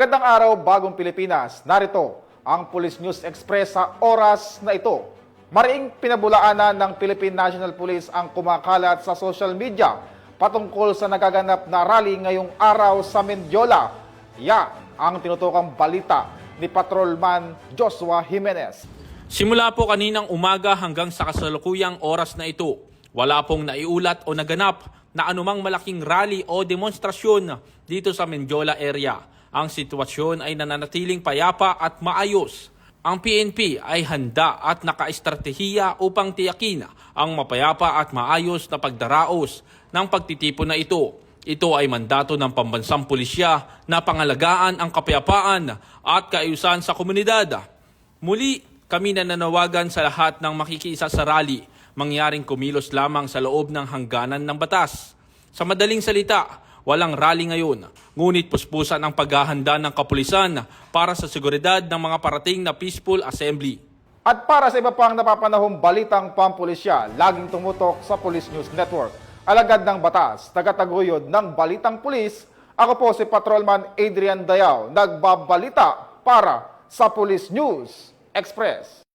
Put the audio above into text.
Magandang araw, bagong Pilipinas. Narito ang Police News Express sa oras na ito. Mariing pinabulaanan ng Philippine National Police ang kumakalat sa social media patungkol sa nagaganap na rally ngayong araw sa Mendiola. Yan ang tinutokang balita ni Patrolman Joshua Jimenez. Simula po kaninang umaga hanggang sa kasalukuyang oras na ito, wala pong naiulat o naganap na anumang malaking rally o demonstrasyon dito sa Mendiola area. Ang sitwasyon ay nananatiling payapa at maayos. Ang PNP ay handa at nakaestratehiya upang tiyakin ang mapayapa at maayos na pagdaraos ng pagtitipon na ito. Ito ay mandato ng pambansang pulisya na pangalagaan ang kapayapaan at kaayusan sa komunidad. Muli, kami nananawagan sa lahat ng makikiisa sa rally, mangyaring kumilos lamang sa loob ng hangganan ng batas. Sa madaling salita, walang rally ngayon, ngunit puspusan ang paghahanda ng kapulisan para sa seguridad ng mga parating na peaceful assembly. At para sa iba pang napapanahong balitang pampulisya, laging tumutok sa Police News Network. Alagad ng batas, tagataguyod ng balitang pulis, ako po si Patrolman Adrian Dayao, nagbabalita para sa Police News Express.